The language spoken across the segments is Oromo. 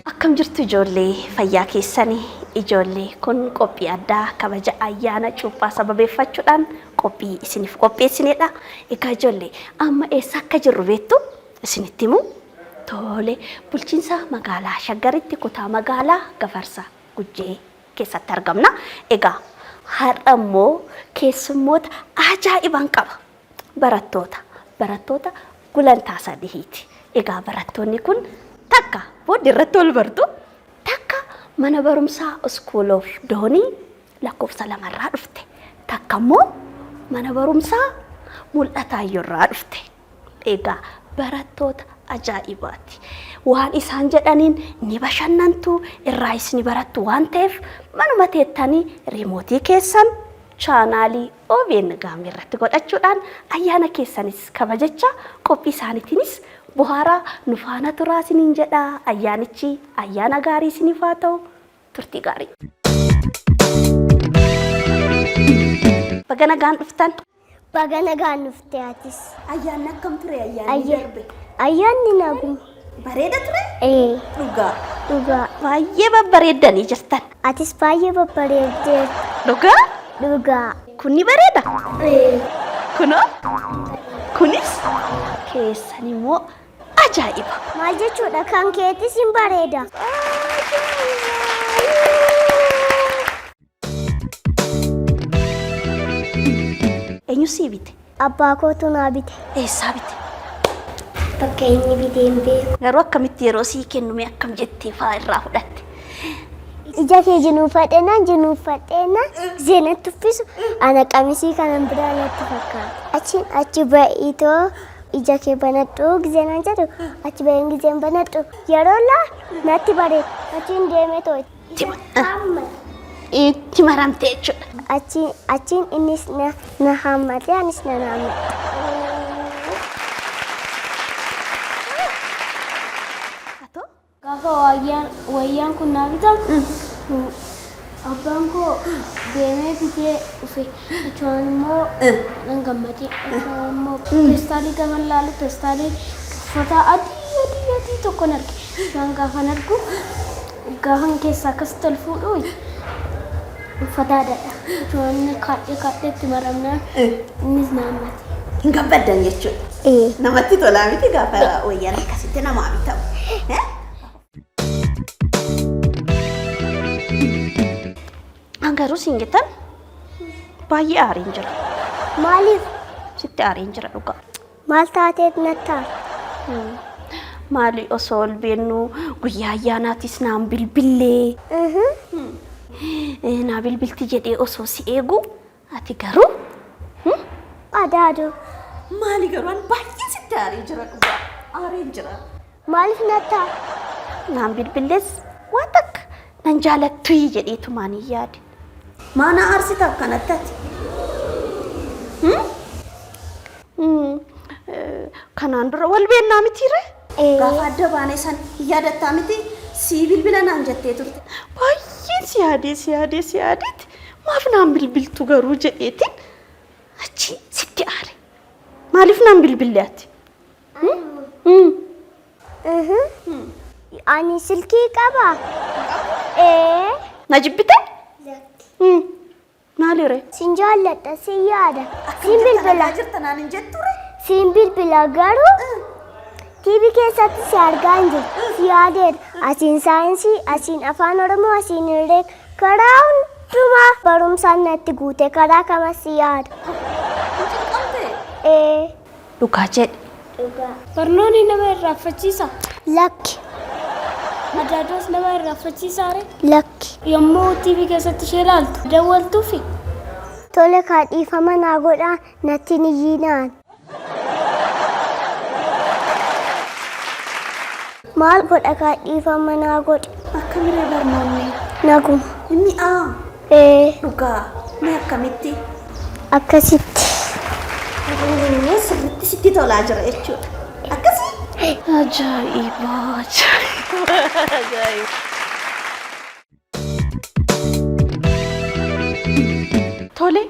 Akkam jirtu ijoollee fayyaa keessanii ijoollee kun qophii addaa kabaja ayyaana cuuphaa sababeeffachuudhaan qophii isiniif qopheessinedha. Egaa ijoollee amma eessa akka jirru beektu isinitti himu. Tole bulchiinsa magaalaa Shaggaritti kutaa magaalaa Gafarsa Gujjee keessatti argamna. Egaa har'a immoo keessummoota ajaa'ibaan qaba. Barattoota gulantaa sadiiti. Egaa barattoonni kun takka booddee irratti ol bartu takka mana barumsaa School of Doonii lakkoofsa 2 irraa dhufte takka immoo mana barumsaa Mul'ataayyoo irraa dhufte. Egaa barattoota ajaa'ibaati. Waan isaan jedhaniin ni bashannantu irraayis ni barattu waan ta'eef manuma teettanii riimootii keessan chaanaalii OBN Gaamii irratti godhachuudhaan ayyaana keessanis kabajachaa qophii isaaniitiinis buhaaraa nu faana turaa isiniin jedha. Ayyaanichi ayyaana gaarii isiniif haa ta'u. Turtii gaarii. Baga nagaan dhuftan. Baga nagaan dhufte atis. Ayyaanni akkam ture ayyaanni darbe? Ayyaanni nagu. Bareeda ture? Dhugaa. Baay'ee babbareeddanii jirtan. Atis baay'ee babbareeddee. Dhugaa? Kun ni bareeda? Kunoo? Kunis? Keessan immoo ajaa'iba. Maal jechuudha kan keetis hin bareeda. Eenyu sii bite? Abbaa kootu naa bite. Eessaa bite? Bakka inni bite hin beeku. Garuu akkamitti yeroo sii kennume akkam jettee faa irraa fudhatte? Ija kee jinuuffadheenaan zeenatti uffisu ana qamisii kanan biraa natti fakkaata. Achi ba'iitoo ija kee banadhu gizeenaan jedhu achi ba'iin gizeen banadhu yeroo laa natti bareeda. Achiin deemee too itti maramte jechuudha. Achiin innis na hammate anis na hammate. Gaafa wayyaan kun naa bitamu abbaan koo deemee bitee dhufe. Achumaan immoo nan gammadee. Achumaan immoo pestaalii gaman laalu pestaalii uffata adii tokkon arge. Achumaan gaafan argu gaafan keessaa akkasitti ol fuudhu uffata aadaadha. Achumaan kaadhee itti maramnaan innis na hammate. Hin gabbaddan jechuudha. Namatti tolaa miti gaafa wayyaan akkasitti namaa bitamu. Garuu siin jettan baay'ee aariin jira. Maaliif? Sitti aariin jira dhugaa. Maal taateet nattaa? Maali osoo ol beennu guyyaa ayyaanaatis naan bilbillee. Naa bilbilti jedhee osoo si eegu ati garuu adaadoo. Maali garuu an baay'ee sitti aariin jira dhugaa. Aariin jira. Maaliif nattaa? Naan bilbillees waan takka nan jaalattu jedheetu maanii yaade. Mana arsita akkanatti ati? Kanaan dura wal beennaa mitiire? Gaafa adda baanee san yaadattaa miti sii bilbila naan jettee turte. Baay'een si yaadeeti. Maaf naan bilbiltu garuu jedheetiin achi sitti aare. Maaliif naan bilbille ati? Ani silkii qabaa? Na jibbite? Maalire? Sin jaalladha sin yaada. Sin bilbila. Jirta naan hin jetture? Sin bilbila garuu TV keessatti si argaa hin jiru. Si yaadeedha. Asiin saayinsii, asiin afaan Oromoo, asiin illee karaa hundumaa barumsaan natti guute karaa kamas si yaada. Dhugaa jedhe. Barnoonni nama irraanfachiisa? Lakki. Madaadoos nama irraanfachiisaa ree? Lakki. Yommuu TV keessatti ishee ilaaltu dawwaltuufi? Tole kaadhiifama naa godhaa natti niyyiinaan. Maal godha kaadhiifama naa godha? Akkamiree barnoonni? Naguma. Inni dhugaa mee akkamitti? Akkasitti. Sirriitti sitti tolaa jira jechuudha. Akkasii? Ajaa'iba. Tole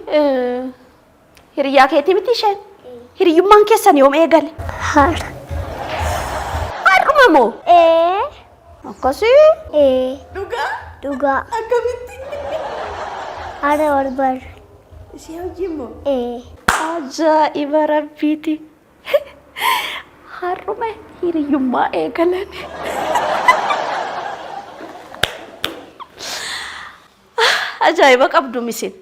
hiriyaa keetii miti isheen? Hiriyyummaan keessan yoom eegale? Har'a. Har'uma moo? Akkasii? Dhugaa? Dhugaa. Akkamitti? Har'a wal barre. Ishee hojii moo? Ajaa'iba rabbiiti. Har'uma hiriyyummaa eegalan. Ajaa'iba qabdu misin.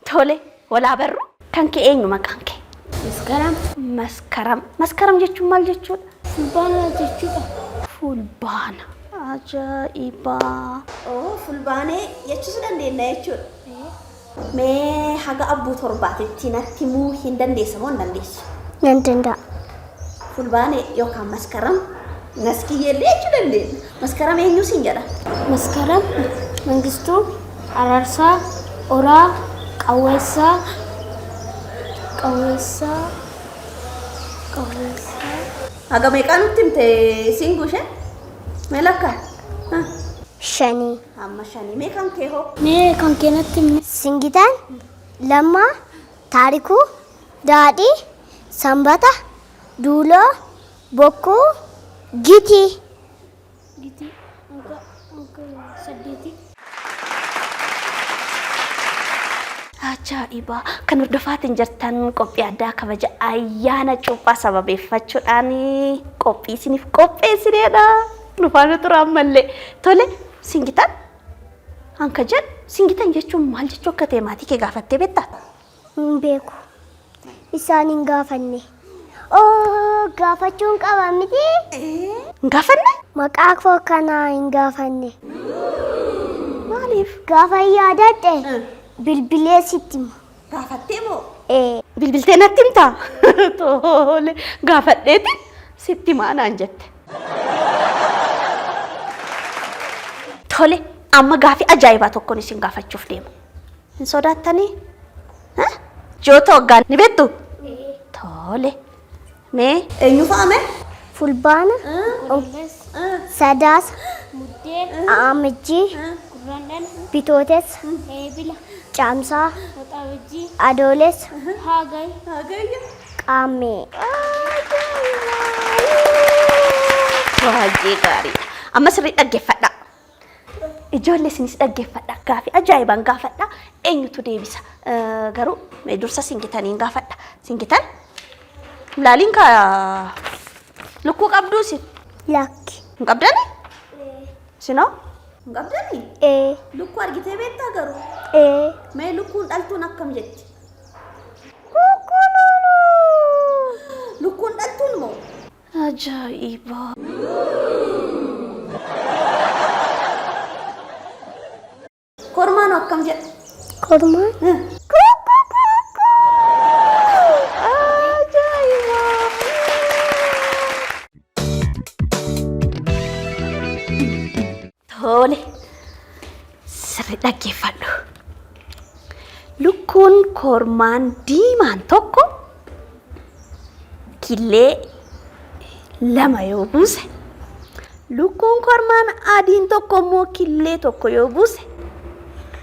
Tole, walaa barru. Kan kee eenyu maqaan kee? Maskaram. Maskaram. Maskaram jechuun maal jechuudha? Fulbaana jechuudha. Fulbaana. Ajaa'iba. Fulbaanee jechuus dandeenya jechuudha. Mee haga abbuu torbaatitti natti himuu hin dandeessa moo hin dandeessu? Nan danda'a. Fulbaanee yookaan maskaram naskiyyeellee jechuu dandeenya. Maskaram eenyus hin jedha? Maskaram, Mangistuu, Ararsaa, Oraa, Qawweessaa. Haga meeqaa nutti himte siin guushee? Mee lakkaa? Shanii. Amma shanii. Mee kan kee hoo? Mee kan kee natti himne? Singitaan, Lammaa, Taarikuu, Daadhii, Sanbata, Duuloo, Bokkuu, Gitii. Gitii. Saddeeti. Ajaa'iba. Kan hordofaatiin jirtan qophii addaa kabaja ayyaana cuuphaa sababeeffachuudhaan qophii isiniif qopheessineedha. Nufaana tura ammallee. Tole, singitaan hanka jedhu singitaan jechuun maal jechuu akka ta'e maatii kee gaafattee beektaa? Hin beeku. Isaan hin gaafanne. Gaafachuun qaba miti? Hin gaafanne? Maqaa koo kanaa hin gaafanne. Maaliif? Gaafa yaadadhe. Bilbilee sitti hima. Gaafattee moo? Bilbiltee natti himtaa? Tole, gaafadheeti sitti himaa naan jette. Tole, amma gaafii ajaa'ibaa tokkoon isin gaafachuuf deemu. Hin sodaattanii? Joota waggaan ni beektu? Tole. Mee eenyu fa'ame? Fulbaana, Sadaasa, Amajjii, Bitootessa, Caamsaa, Adoolessa, Qaammee. Baay'ee gaariidha. Amma sirrii dhaggeeffadhaa. Ijoollee isinis dhaggeeffadhaa. Gaafii ajaa'ibaan gaafadhaa. Eenyutu deebisa? Garuu mee dursa singitaniin gaafadha. Singitan laaliin kaa lukkuu qabduu isin? Lakki. Hin qabdani? Sinoo? Hin qabdani? Lukkuu argitee beektaa garuu? Mee lukkuun dhaltuun akkam jetti? Lukkuun dhaltuun moo? Ajaa'iba. Kormaan akkam jedha? Kormaan? Tole, sirrii dhaggeeffadhu. Lukkuun kormaan diimaan tokko killee 2 yoo buuse, lukkuun kormaan adiin tokko immoo killee 1 yoo buuse,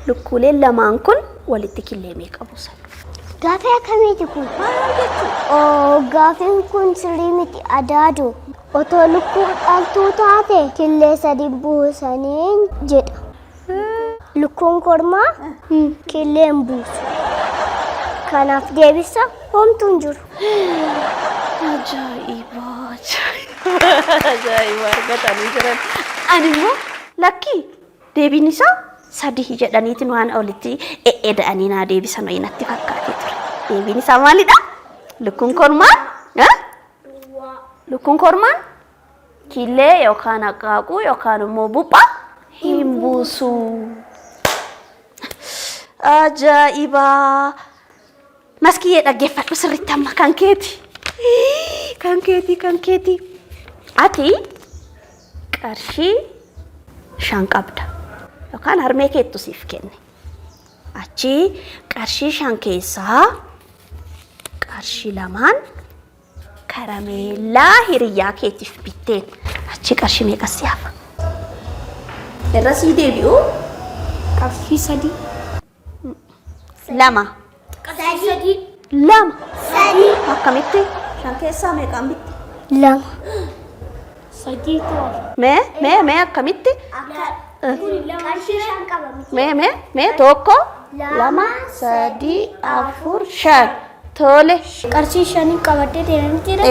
lukkuuleen lamaan kun walitti killee meeqa buusan? Gaafii akkamiiti kun? Gaafiin kun sirrii miti adaadu. Otoo lukkuu dhaltuu taate killee 3 buusaniin jedha. Lukkuun kormaa killee hin buusu. Kanaaf deebisa homtuu hin jiru. Ajaa'iba, ajaa'iba argatanii jiran. Ani immoo lakkii deebiin isaa 3 jedhaniitiin waan olitti eda'anii naa deebisan wayii natti fakkaatee ture. Deebiin isaa maalidha? Lukkuun kormaan? Lukkuun kormaan killee yookaan akaakuu yookaan immoo buphaa hin buusu. Ajaa'iba. Maskiyyee dhaggeeffadhu sirriitti amma kan keeti. Kan keeti. Ati qarshii 5 qabda. Yookaan harmee keettu siif kenne. Achi qarshii 5 keessaa qarshii 2 karameellaa hiriyaa keetiif bitteen achi qarshii meeqa si hafa? Irra sii deebi'u? Qarshii 3. 2. 3. 2. Sadii. Akkamitti? Shan keessaa meeqaan bitti? Lama. Sadii to'atu. Mee akkamitti? Qarshii shan qaba. Mee tokko, lama, sadii, afur, shan. Tole. Qarshii shanii qabadde deemee jira.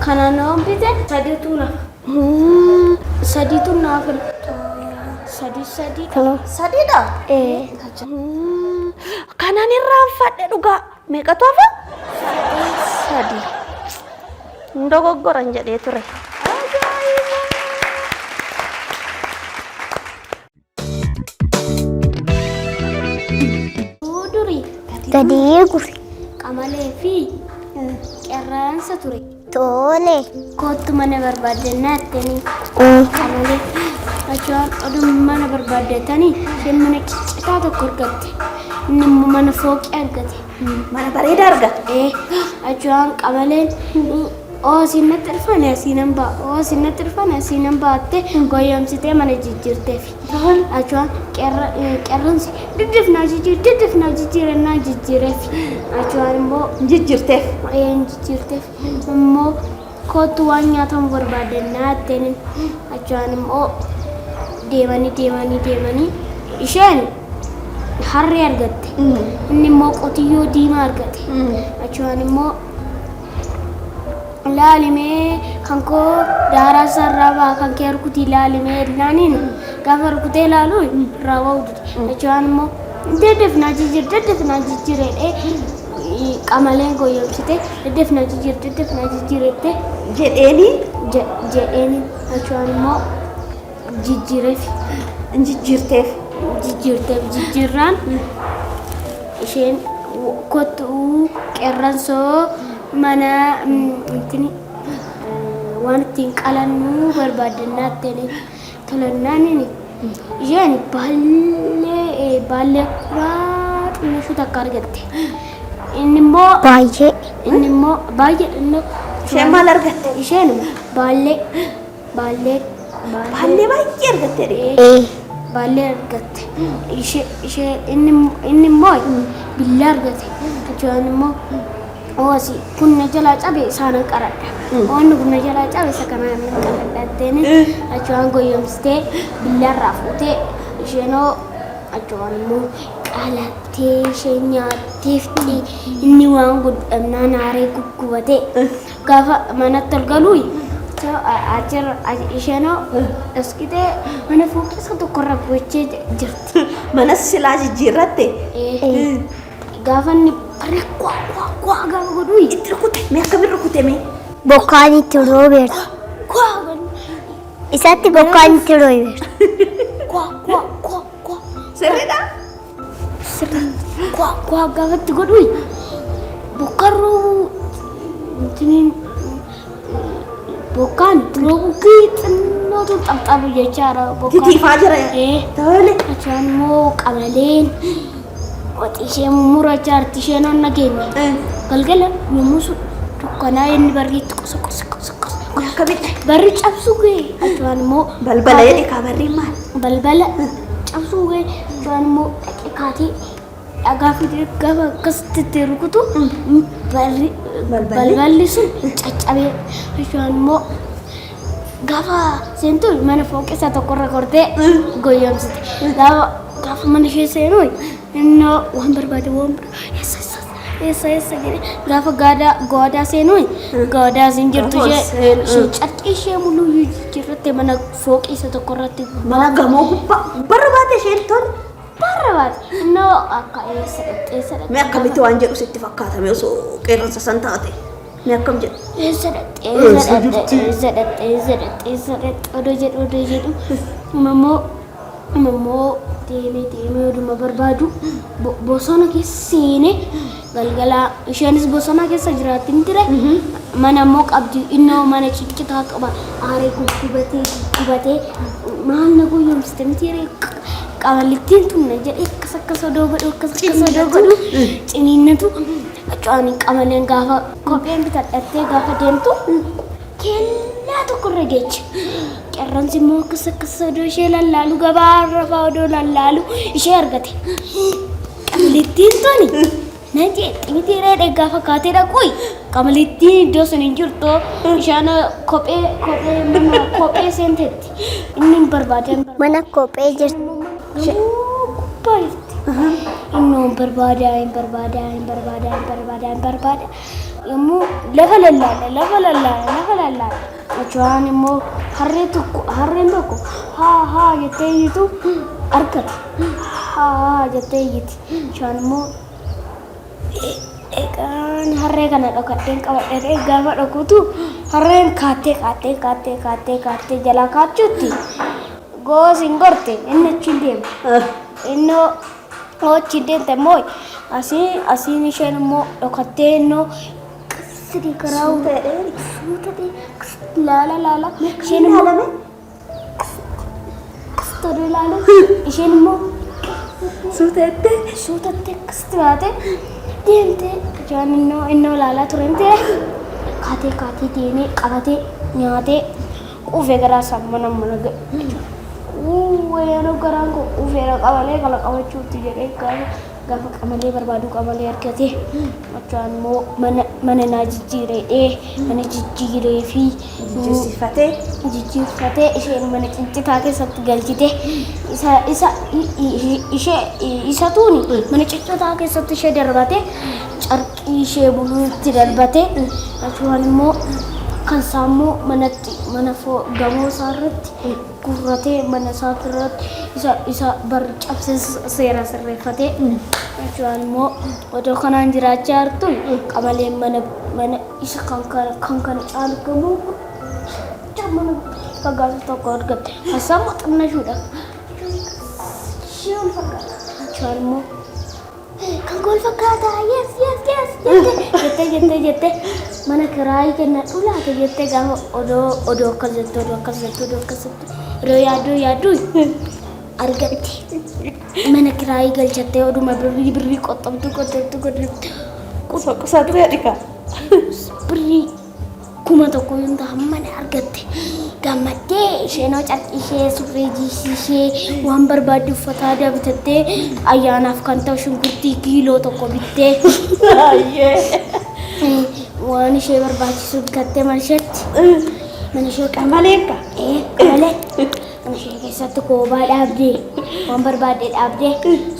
Kanaan waan bite sadiitu naaf. Sadiitu naaf. Sadii. Sadiidha? Kanaan irraanfadhe dhugaa. Meeqatu hafa? Sadii. Dogoggoran jedhee ture. Durii. Gadii guri. Qamalee fi qeerransa ture. Tole. Kootu mana barbaadannaa attanii. Qamalee. Achuun oduu mana barbaaddatanii isheen mana ciccitaa tokko argatte. Inni immoo mana fooqii argate. Mana bareedaa argate. Achuun qamaleen oosinnatti dhufan asiinan ba'a. Oosinnatti dhufan asiinan ba'attee goyyomsitee mana jijjiirteef. Achuun qeerransi diddifnaa jijjiirannaa jijjiireef. Achuun immoo Jijjiirteef. jijjiirteef immoo kootu waan nyaatamu barbaadannaa attanii. Achuun immoo deemanii isheen harree argatte. Inni immoo qotiyyoo diimaa argate. Achuun immoo laalimee kan koo daaraa sarara baa kan kee rukutii laalimee laaniin gaafa rukutee laalu raawwaa udute. Achuun immoo deddefnaa jijjiiredhee qamaleen goyyomsite deddefnaa jijjiirette Jedheeni. Achuun immoo jijjiireef jijjiirraan isheen kottu qeerransoo mana waan ittiin qalannu barbaadannaa attanii tolannaan isheen baallee kuraa xinnashuu takka argatte. Inni immoo Baay'ee. Isheen maal argatte? Isheen baallee Baallee baay'ee argatte. baallee argatte. Inni immoo billaa argate. Achuun immoo oosi kun na jalaa cabe isaanan qaradha. Oonni kun na jalaa cabe isa kanaan nan qaradha atteeni. Achuun goyyomsitee billaarraa fuutee isheenoo achuun immoo qalattee ishee nyaatteefti. Inni waan godhamnaan aaree guggubatee gaafa manatti ol galuu isheenoo dhaskitee mana fooqisa tokkorra bu'achee jirti. Mana silaa jijjiirratte. Gaafa inni barra kwaa gaafa godhuu Itti rukute. Mee akkamiin rukute mee? Bokkaan itti roobeera. Isatti bokkaan itti roobeera. kwaa Sirriidha? kwaa gaafa itti godhuu bokkarroo bokkaan roobuu xinnootu xaxabu jechaadha. Titiifaa jira. Tole. Achuun immoo qamaleen waxii ishee mummura jaarti isheen onna keenya. Galgala yommuu sun dukkanaa inni barriitti qosa. Akkamitti? Barri cabsuu ga'e. Achuun immoo Balbala jedhe kaa barriin maal? balbala cabsuu ga'e. Achuun immoo dhaqee kaatee dhagaa fidee gaafa akkasitti itti rukutu balballi sun caccabee. Achuun immoo gaafa seentu mana fooqisa tokkorra kortee goyyomsite. Gaafa mana ishee seenuu innoo waan barbaade eessa jedhee gaafa goodaa seenuu goodaa siin jirtu ishee carqii ishee muluu jijjiirratte mana fooqisa tokkorratti. Mana gamoo gubbaa. Barbaade isheen tole. Barbaade innoo akka eessa dhaqxee. Mee akkamitti waan jedhu sitti fakkaatame osoo qeerransa san taate? Mee akkam jedhu? Eessa dhaqxee odoo jedhu immoo deemee oduma barbaadu bosona keessa seenee galgalaa isheenis bosona keessa jiraatti ni ture. Mana immoo qabdi innoo mana ciccitaa qaba aaree gubbatee maal na goyyomsite miti qamalittiin tunna jedhee akkas odoo godhu ciniinnatu. Achuun qamaleen gaafa kopheen bitadhattee gaafa deemtu kellaa tokkorra geechi. Qeerransi immoo akkas odoo ishee lallaalu gabaarra fa'aa odoo lallaalu ishee argate. Qamalittiin tuni Nanti tira dega fakate da koi. Kamalitti iddoo sun hin jirtu ishaan kophee seentetti. Inni hin barbaadan. Mana kophee jirtu. Gubbaa jirti. Inni hin barbaada. Yommuu lafa lallaala. Achuwaan immoo harreen tokko haa jettee iyyitu argata. Haa jettee iyyiti. Achuwaan immoo egaan harree kana dhokadheen qabadhee gaafa dhokutu harreen kaattee jalaa kaachuutti goos hin gorte inni achi deema. Inni achi deemte immoo asiin isheen immoo dhokattee innoo qisiri karaa suutadhee laala isheen immoo qistodee laala isheen immoo suutattee qisiti baate deemtee jaan innoo laalaa turente kaatee deemee qabatee nyaatee quufee garaa isaa mana ga'e. Wayanoo garaan koo quufeera qabalee kala qabachuutti jedhee gaafa qamalee barbaadu qamalee argate achaan immoo mana naa jijjiiree fi jijjiirfatee isheen mana cincitaa keessatti galchite isa tuuni mana cincitaa keessatti ishee darbate carqii ishee buluutti darbate achaan immoo kan saammoo mana gamoo isaa irratti gurratee mana isaa irratti isa bar cabsee seera sirreeffatee achaan immoo odoo kanaan jiraachaa jirtu qamaleen mana isa kan kana caalu gamoo mana fagaasu tokko argatte hasaammoo xinnashuudha ishee ol fakkaata achaan immoo kan gol fakkaata yes jettee mana kiraayii kennadhu laata jettee gaafa odoo akkas jettu yeroo yaaddu argatti mana kiraayii galchattee oduma birrii qoxxabdu qusatu yaadika birrii 1,000 yoo ta'u mana argatte gammaddee isheenoo carqii ishee surree jiishee waan barbaadde uffata aadaa bitattee ayyaanaaf kan ta'u shunkurtii kiiloo 1 bittee waan ishee barbaachisu bitattee marshetti mana ishee qamaleekka qamalee mana ishee keessatti koobaa dhaabdee waan barbaadde dhaabdee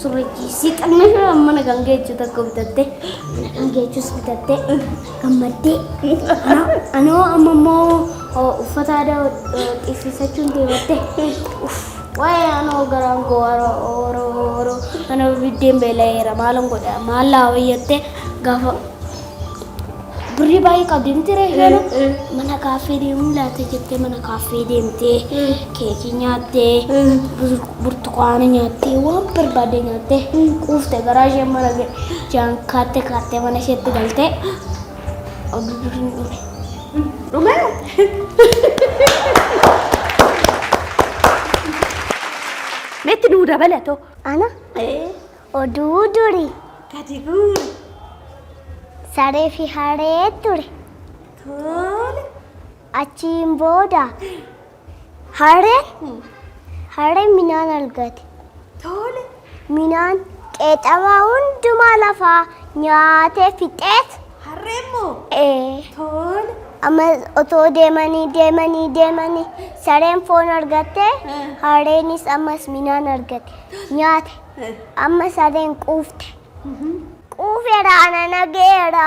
surree jiisii xannashee mana gangeechuu tokko bitattee mana gangeechus bitattee gammaddee anoo amma immoo uffata aadaa xiffisiisachuun deemattee waa'ee anoo garaan koo oro anoo biddeen beela'eera maalan godha maallaa wayyattee gaafa birrii baay'ee qabdi miti reefeenu mana kaaffee deemuu laata jettee mana kaaffee deemtee keekii nyaattee burtukaana nyaattee waan barbaadde nyaattee quuftee garaa ishee mana jaan kaattee mana isheetti galtee oduu birriin dhume. Metti nuu dabalato. Ana? Oduu durii. Gadi guuri. Saree fi harree ture. Tole. Achiin booda harreen midhaan argate. Tole. Midhaan qeexamaa hundumaa lafaa nyaatee fixeet. Harreen moo? Tole. Amma otoo deemanii sareen foon argatte harreenis ammas midhaan argate nyaate amma sareen quufte quufeera ana nageera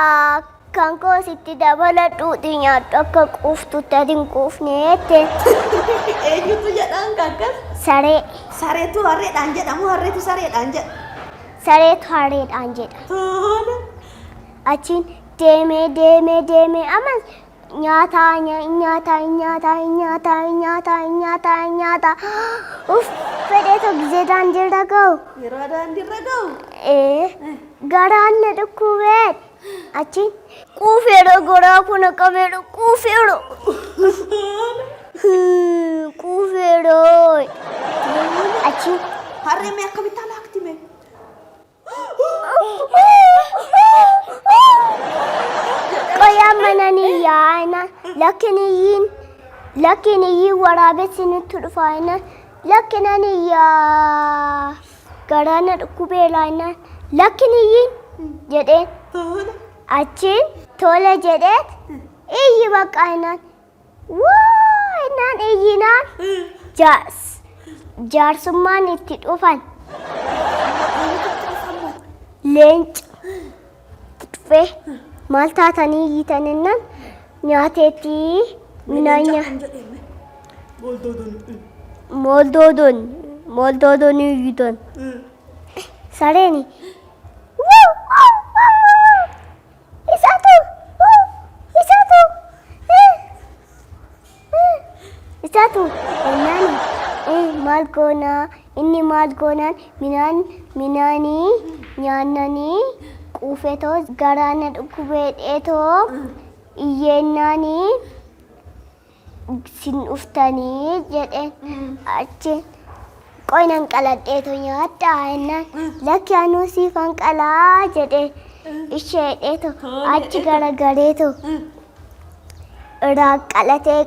kan koo sitti dabaladhuuti nyaadhu akka quuftutti ati hin quufneette. Eenyutu jedhaan akkas? Saree. Sareetu harreedhaan jedhamu harreetu sareedhaan jedha. Sareetu harreedhaan jedha. Tole. Achiin deemee amma nyaata uf fedheetu gisee daandiirra ga'u Yeroo daandiirra ga'u garaan na dhukkubeet achiin quufeedha goraa kun qabeedha quufeedha achiin harreen mee akkamitti alaakti mee? qoyaan mananii yaa'ina lakkiniyyiin waraabessi nutti dhufaayina lakkinaniyyaa garaana dhukkubee laayinaan lakkiniyyiin jedheen achiin tola jedheet iyyi bakka innaan waa innaan iyyinaan jaarsummaan itti dhufan leenca dhufee maal taatanii iyyitan innaan nyaateetti minaanya moldoodon iyyitan sareeni Isatu enani maal goonaa inni maal goonaan minaanii nyaannanii quufetoo garaana dhukkubeedheetoo iyyeennanii sin dhuftanii jedheen achi qoynan qaladheetoo nyaadhaa ennaan lakki anuu siifan qalaa jedheen isheedheetoo achi garagareetoo irraa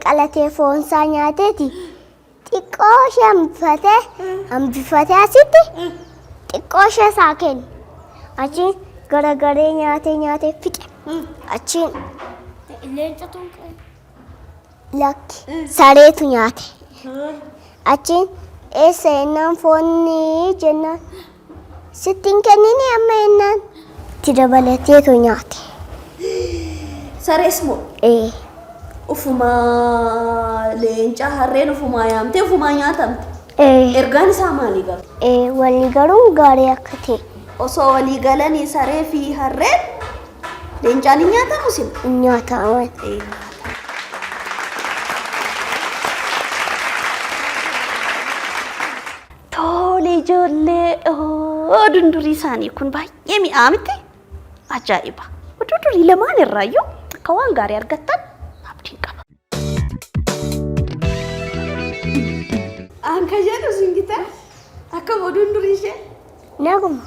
qalatee foonsaa nyaateeti xiqqoo ishee hambifatee asitti xiqqoo ishee isaa kenne achiin garagaree nyaatee fixe achiin lakki sareetu nyaate achiin eessa ennaan foonni jennaan sittiin kennini amma ennaan itti dabalateetu nyaate. Sarees moo? Ufuma leenca harreen ufuma yaamte ufuma nyaatamte. Ergaan isaa maali garu? Walii garuun gaarii akka ta'e. Osoo walii galanii saree fi harreen leencaan hin nyaatamu sin? Hin nyaataman. Tole ijoollee dundurii isaanii kun baay'ee mi'aa miti? Ajaa'iba! Dundurii lamaan irraayyuu akka waan gaarii argattan abdiin qaba. Anka jedhu singita akka dundurii ishee? Naguma.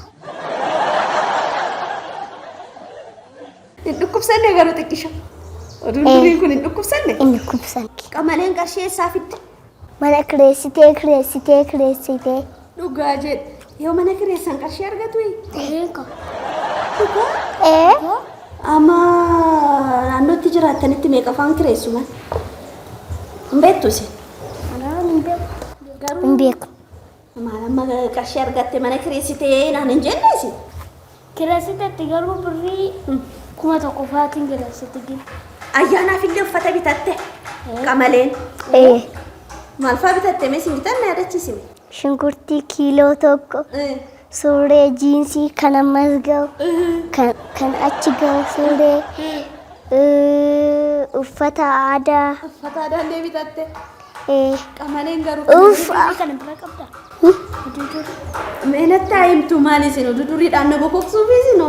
Hin dhukkubsanne garuu xiqqisha. Dunduriin kun hin dhukkubsanne? Hin dhukkubsanne. Qamaleen qarshii eessaa fidde? Mana kireessitee. Dhugaa jedhe. Yoo mana kireessan qarshii argatu? Amma naannootti jiraattanitti meeqa faan kireessu man? Hin beektu isin? Hin beeku. Maal amma qarshii argatte mana kireessitee naan hin jenne isin? Kireessiteetti garuu birrii 1,000 faatiin kireessite gini. Ayyaanaaf illee uffata bitatte? Qamaleen? Maal fa'aa bitatte mee singitan na yaadachiisime? Shunkurtii kiiloo tokko. Suuree jiinsii kan ammas ga'u kan achi ga'u suuree uffata aadaa. Uffata aadaa illee bitatte? Qamaleen garuu Kan bira qabda. meenatti himtu maal isin duduriidhaan na boqoqsuuf isin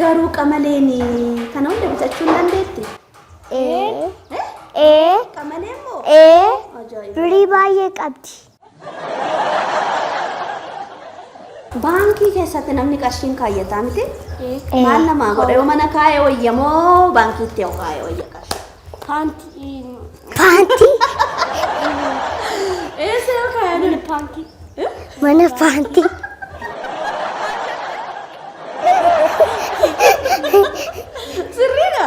garuu qamaleen kana hunda bitachuu hin dandeetti? Qamaleen moo? Birrii baay'ee qabdi. Baankii keessatti namni qarshiin kaayyataa miti? Maal namaa godha yoo mana kaayee wayya moo baankiitti yoo kaayee wayya qarshii? Paantii. Eessa yoo kaayee? Paantii. Mana paantii. Sirriidha?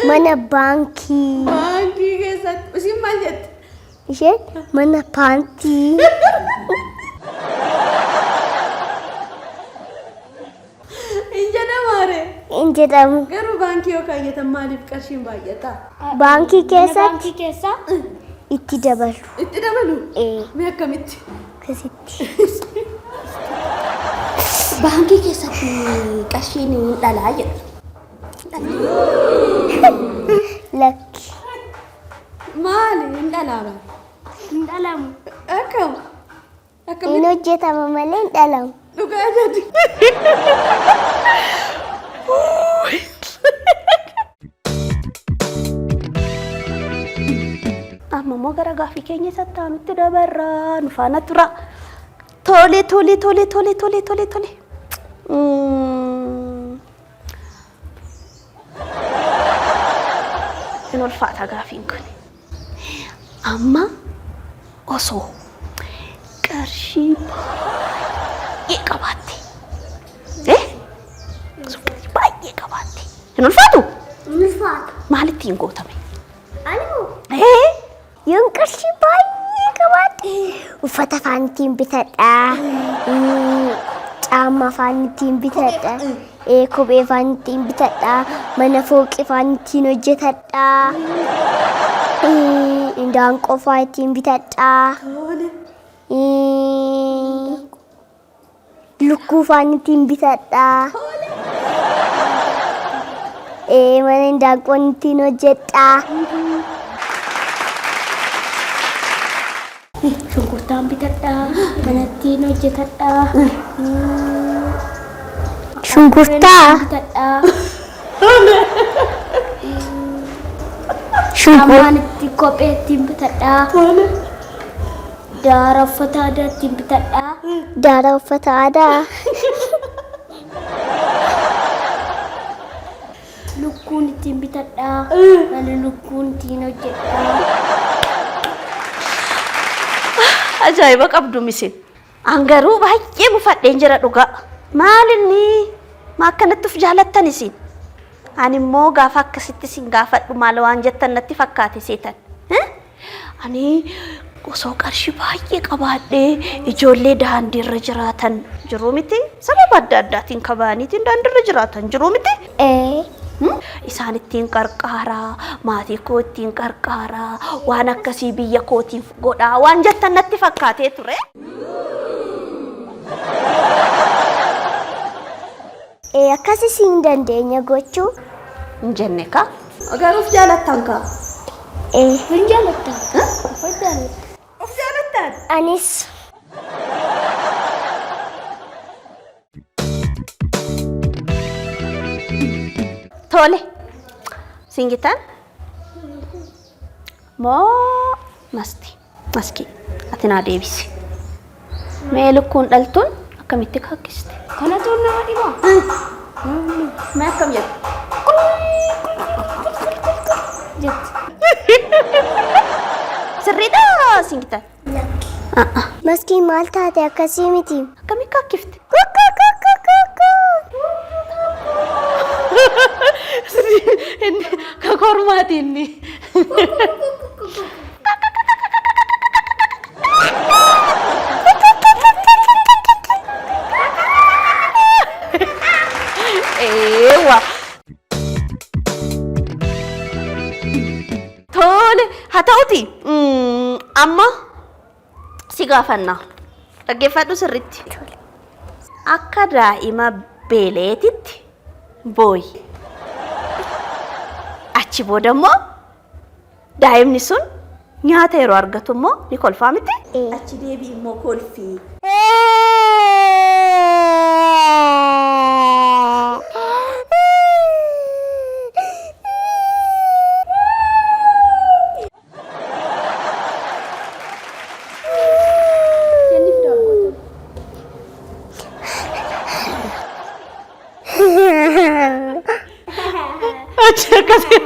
Mana baankii. Baankii keessatti isin maal jette? Isheen mana paantii. Hin jedhamaare? Hin jedhamu. Garuu baankii yoo kaayyatan maaliif qarshiin baay'ata? Baankii keessatti keessa itti dabalu. Itti dabalu? Mee akkamitti? Akkasitti. Baankii keessatti qarshiin dhalaa jedhu. Lakki. Maali hin dhalaama? hin dhalamu. Akkam? Hin hojjetama malee hin dhalamu. Dhugaa jadi. Amma immoo gara gaaffii keenya sattaanutti dabarraa nu faana tura. Tole. Hin ulfaata gaaffiin kun. Amma osoo qarshii baay'ee qabaatte. Hin ulfaatu? Ulfaatu. Maalitti hin gootame? Ani yoon qarshii baay'ee qabaadhe uffata afaan ittiin bitadha. Caamma afaan ittiin bitadha. Kophee afaan ittiin bitadha. Mana fooqii afaan ittiin hojjetadha. Daanqoo afaan ittiin bitadha. Lukkuu afaan ittiin bitadha. Mana daanqoon ittiin hojjedha. Shunkurtaan bitadha. Mana ittiin hojjetadha. Shunkurtaa. Bitadha. Shunkurtaa. Itti kophee ittiin bitadha. Daara uffata aadaa ittiin bitadha. Daara uffata aadaa. Lukkuun ittiin bitadha. Mana lukkuun ittiin hojjedha. Ajaa'iba qabdu misin. An garuu baay'ee mufadheen jira dhugaa. Maalinni maa akkanatti uf jaalattan isin? Ani immoo gaafa akkasitti isin gaafadhu maal waan jettan natti fakkaate seetan. Ani osoo qarshii baay'ee qabaadhee ijoollee daandii irra jiraatan jiru miti? Sababa adda addaatiin kabaaniitiin daandii irra jiraatan jiru miti? Isaan ittiin qarqaaraa, maatii koo ittiin qarqaaraa, waan akkasii biyya kootiif godhaa waan jettan natti fakkaatee ture. Akkasii siin dandeenya gochuu? Hin jenne ka? Garuuf jaalattan ka? Hin jaalattan? Of jaalattan? Of jaalattan? Anis. Tole. Singitan? Moo maski. Ati naa deebisi. Mee lukkuun dhaltuun akkamitti kakkiste? Kanatu nama dhibaa? Mee akkam jettu? Sirriidha singitan? Maskiin maal taate akkasii miti? Akkamitti kakkifte? Ka kormaati inni. Eewa. Tole haa ta'uti amma si gaafannaa dhaggeeffadhu sirriitti. Akka daa'ima beeleetitti booyi. Achi booda immoo daa'imni sun nyaata yeroo argatu immoo ni kolfaa miti? Achi deebii immoo kolfii. Achi akkasii.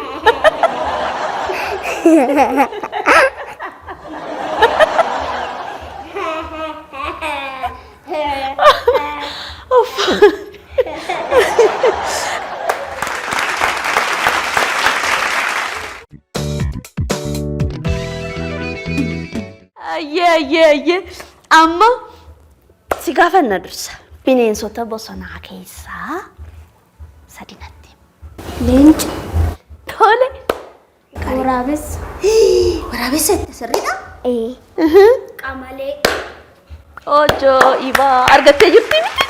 Ayyee amma si gaafanna dursa bineensota bosonaa keessaa sadi natti. Leenca. Tole. Waraabessa. Waraabessa itti sirriidha? Qamalee. Ojoo ibaa argattee jirti miti?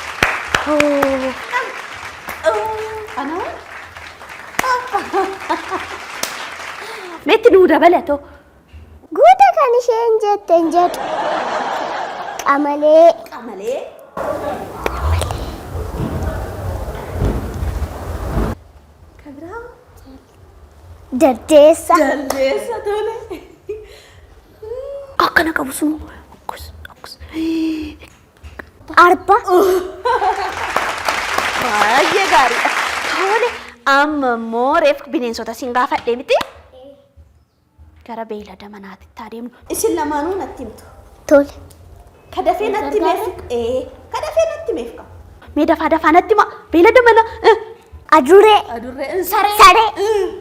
Ana meetti nuu dabalatoo? Guuta kan isheen jetten jedhu. Qamalee. Qamalee. Kabira. Dardeessa. Dardeessa tole. Akkana qabu sun akkus. Arba. Baay'ee gaariidha. Tole amma immoo reef bineensota siin gaafadhee miti? Gara beeylada manaatitti adeemnu. Isin lamaanuu natti himtu. Tole. Ka dafee natti meef? Ka dafee natti meef qaba. Mee dafaa natti hima beeylada mana. Adurree. Adurree. Saree.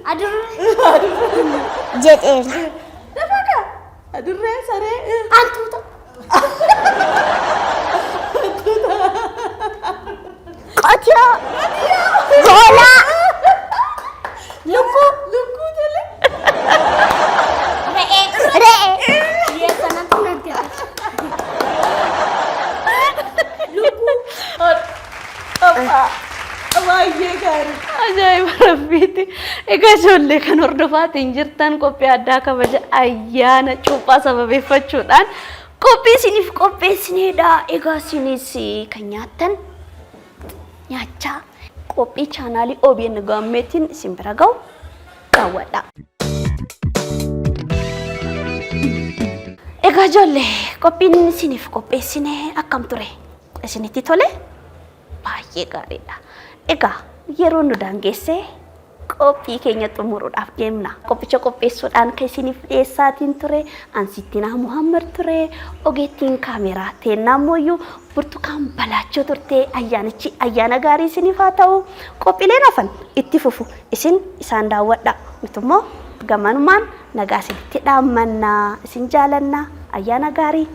Adurree. Jedheera. Dabaga. Adurree saree. Antuuta. Qotiyyoo. Hoolaa. Lukkuu. Lukkuu tole. Re'ee. Re'ee. Sanatu argate. Lukkuu. Baay'ee gaarii. Ajaa'iba rabbiiti. Egaa ijoollee kan hordofaatiin jirtan qophii addaa kabaja ayyaana cuuphaa sababeeffachuudhaan qophii isiniif qopheessineedha. Egaa isinis kan nyaattan nyaachaa qophii chaanaalii OBN gaammeetiin isin bira ga'u daawwadha. Egaa ijoollee qophiin isiniif qopheessine akkam ture? Isinitti tole? Baay'ee gaariidha. Egaa yeroo nu daangeessee qophii keenya xumuruudhaaf deemna. Qophicha qopheessuudhaan kan isiniif dhiyeessaatiin ture Ansittinaa Muhammad ture. Ogeettiin kaameraa Teennaa Mooyyuu Burtukaan Balaachoo turte. Ayyaanichi ayyaana gaarii isiniif haa ta'u. Qophiileen hafan itti fufu isin isaan daawwadha. Mitummoo gamanumaan nagaa isinitti dhaammanna. Isin jaalanna. Ayyaana gaarii.